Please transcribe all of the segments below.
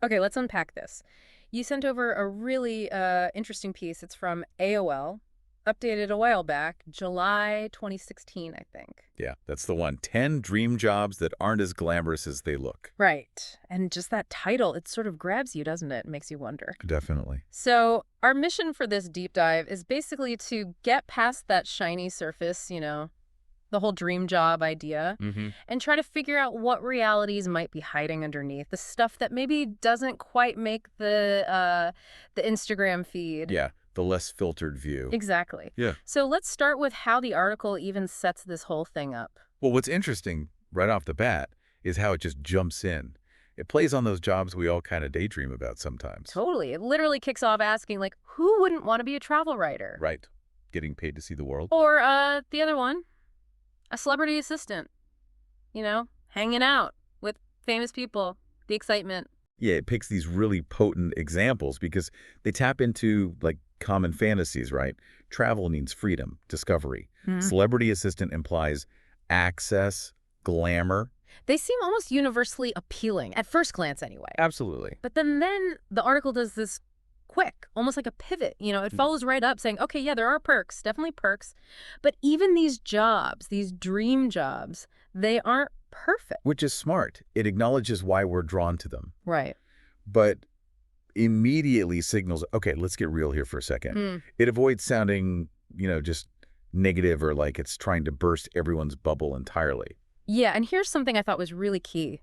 Okay, let's unpack this. You sent over a really interesting piece. It's from AOL, updated a while back, July 2016, I think. Yeah, that's the one. 10 dream jobs that aren't as glamorous as they look. Right. And just that title, it sort of grabs you, doesn't it? It makes you wonder. Definitely. So, our mission for this deep dive is basically to get past that shiny surface, the whole dream job idea, Hmm. and try to figure out what realities might be hiding underneath, the stuff that maybe doesn't quite make the Instagram feed. Yeah, the less filtered view. Exactly. Yeah. So let's start with how the article even sets this whole thing up. Well, what's interesting right off the bat is how it just jumps in. It plays on those jobs we all kind of daydream about sometimes. Totally. It literally kicks off asking, like, who wouldn't want to be a travel writer? Right. Getting paid to see the world. Or the other one, a celebrity assistant, hanging out with famous people, the excitement. Yeah, it picks these really potent examples because they tap into, like, common fantasies, right? Travel means freedom, discovery. Hmm. Celebrity assistant implies access, glamour. They seem almost universally appealing, at first glance anyway. Absolutely. But then the article does this quick, almost like a pivot. It follows right up saying, okay, yeah, there are perks, definitely perks. But even these jobs, these dream jobs, they aren't perfect. Which is smart. It acknowledges why we're drawn to them, Right. but immediately signals, okay, let's get real here for a second. Mm. It avoids sounding, just negative or like it's trying to burst everyone's bubble entirely. Yeah, and here's something I thought was really key.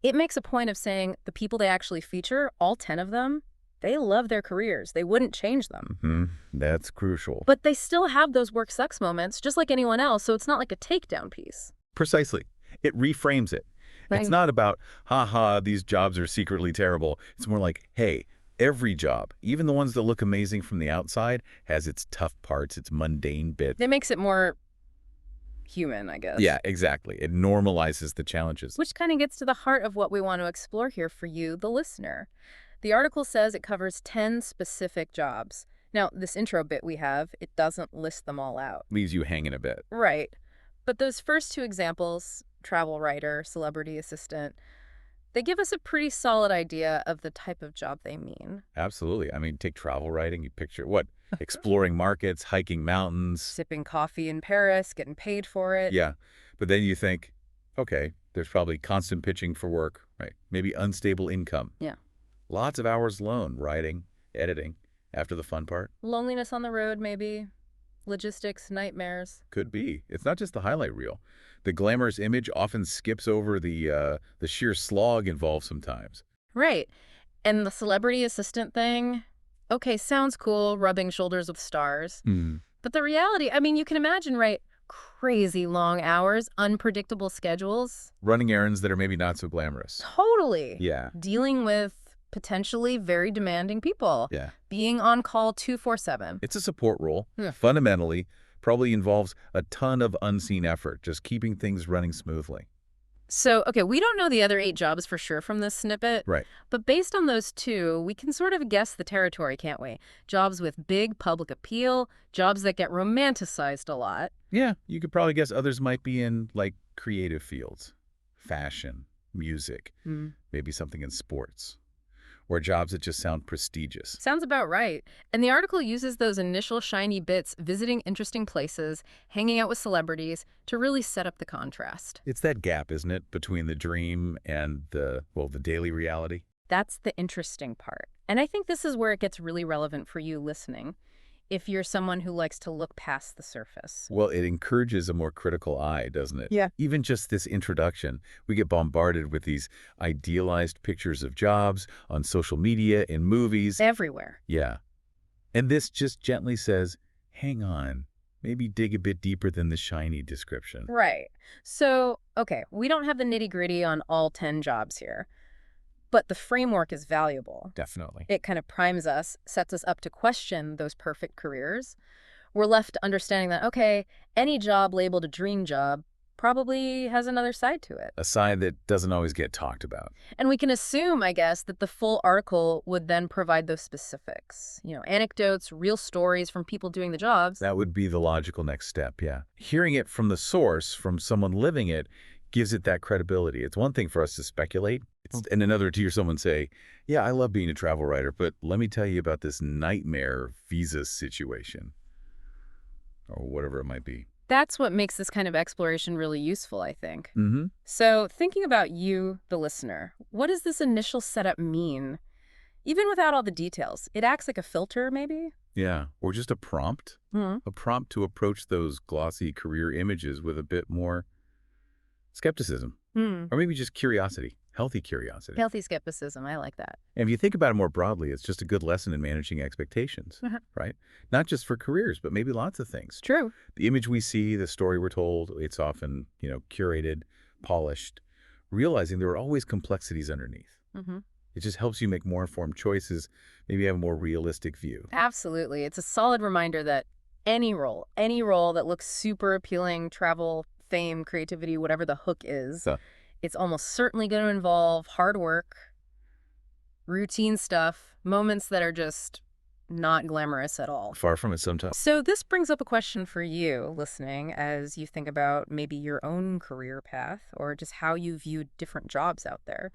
It makes a point of saying the people they actually feature, all 10 of them, they love their careers. They wouldn't change them. Hmm. That's crucial. But they still have those work sucks moments, just like anyone else, so it's not like a takedown piece. Precisely. It reframes it. It's Right. not about, haha, these jobs are secretly terrible. It's more like, hey, every job, even the ones that look amazing from the outside, has its tough parts, its mundane bits. It makes it more human, I guess. Yeah, exactly. It normalizes the challenges. Which kind of gets to the heart of what we want to explore here for you, the listener. The article says it covers 10 specific jobs. Now, this intro bit we have, it doesn't list them all out. Leaves you hanging a bit. Right. But those first two examples, travel writer, celebrity assistant, they give us a pretty solid idea of the type of job they mean. Absolutely. I mean, take travel writing. You picture what? Exploring markets, hiking mountains. Sipping coffee in Paris, getting paid for it. Yeah. But then you think, okay, there's probably constant pitching for work, right? Maybe unstable income. Yeah. Lots of hours alone, writing, editing, after the fun part. Loneliness on the road, maybe. Logistics, nightmares. Could be. It's not just the highlight reel. The glamorous image often skips over the sheer slog involved sometimes. Right. And the celebrity assistant thing, okay, sounds cool, rubbing shoulders with stars. Hmm. But the reality, I mean, you can imagine, right? Crazy long hours, unpredictable schedules. Running errands that are maybe not so glamorous. Totally. Yeah. Dealing with potentially very demanding people. Yeah. Being on call 24/7. It's a support role. Yeah. Fundamentally, probably involves a ton of unseen effort, just keeping things running smoothly. So, okay, we don't know the other 8 jobs for sure from this snippet. Right. But based on those 2, we can sort of guess the territory, can't we? Jobs with big public appeal, jobs that get romanticized a lot. Yeah, you could probably guess others might be in, like, creative fields. Fashion, music, Hmm. maybe something in sports. Or jobs that just sound prestigious. Sounds about right. And the article uses those initial shiny bits, visiting interesting places, hanging out with celebrities, to really set up the contrast. It's that gap, isn't it, between the dream and the daily reality? That's the interesting part. And I think this is where it gets really relevant for you listening, if you're someone who likes to look past the surface. Well, it encourages a more critical eye, doesn't it? Yeah. Even just this introduction, we get bombarded with these idealized pictures of jobs on social media, in movies. Everywhere. Yeah. And this just gently says, hang on, maybe dig a bit deeper than the shiny description. Right. So, okay, we don't have the nitty-gritty on all 10 jobs here, but the framework is valuable. Definitely. It kind of primes us, sets us up to question those perfect careers. We're left understanding that, okay, any job labeled a dream job probably has another side to it. A side that doesn't always get talked about. And we can assume, I guess, that the full article would then provide those specifics. Anecdotes, real stories from people doing the jobs. That would be the logical next step, yeah. Hearing it from the source, from someone living it, gives it that credibility. It's one thing for us to speculate, and another to hear someone say, yeah, I love being a travel writer, but let me tell you about this nightmare visa situation, or whatever it might be. That's what makes this kind of exploration really useful, I think. Mm-hmm. So, thinking about you, the listener, what does this initial setup mean? Even without all the details, it acts like a filter, maybe? Yeah, or just Hmm. a prompt to approach those glossy career images with a bit more skepticism, Hmm. or maybe just curiosity, healthy curiosity. Healthy skepticism. I like that. And if you think about it more broadly, it's just a good lesson in managing expectations, Uh-huh. right? Not just for careers, but maybe lots of things. True. The image we see, the story we're told, it's often, curated, polished, realizing there are always complexities underneath. Hmm. It just helps you make more informed choices, maybe have a more realistic view. Absolutely. It's a solid reminder that any role that looks super appealing, travel, fame, creativity, whatever the hook is, So, it's almost certainly going to involve hard work, routine stuff, moments that are just not glamorous at all. far from it sometimes. So this brings up a question for you listening as you think about maybe your own career path or just how you view different jobs out there.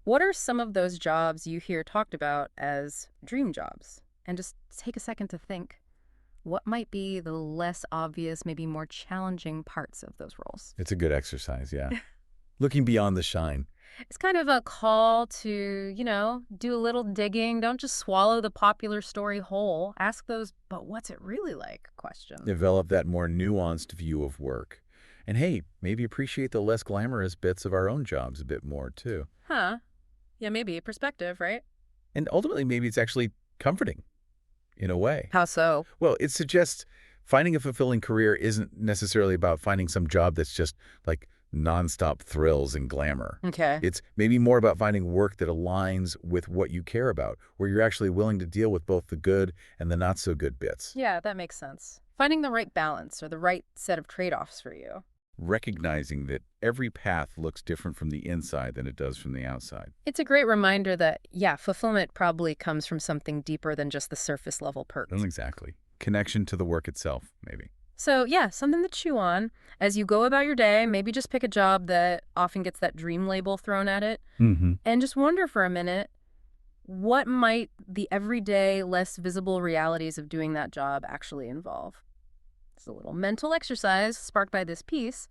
What are some of those jobs you hear talked about as dream jobs? And just take a second to think, what might be the less obvious, maybe more challenging parts of those roles? It's a good exercise, yeah. Looking beyond the shine. It's kind of a call to, do a little digging. Don't just swallow the popular story whole. Ask those, but what's it really like questions. Develop that more nuanced view of work. And hey, maybe appreciate the less glamorous bits of our own jobs a bit more, too. Huh. Yeah, maybe. Perspective, right? And ultimately, maybe it's actually comforting, in a way. How so? Well, it suggests finding a fulfilling career isn't necessarily about finding some job that's just like nonstop thrills and glamour. Okay. It's maybe more about finding work that aligns with what you care about, where you're actually willing to deal with both the good and the not so good bits. Yeah, that makes sense. Finding the right balance or the right set of trade-offs for you. Recognizing that every path looks different from the inside than it does from the outside. It's a great reminder that, yeah, fulfillment probably comes from something deeper than just the surface level perks. Exactly. Connection to the work itself, maybe. So, yeah, something to chew on. As you go about your day, maybe just pick a job that often gets that dream label thrown at it Mm-hmm. and just wonder for a minute, what might the everyday, less visible realities of doing that job actually involve? It's a little mental exercise sparked by this piece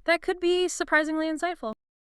that could be surprisingly insightful.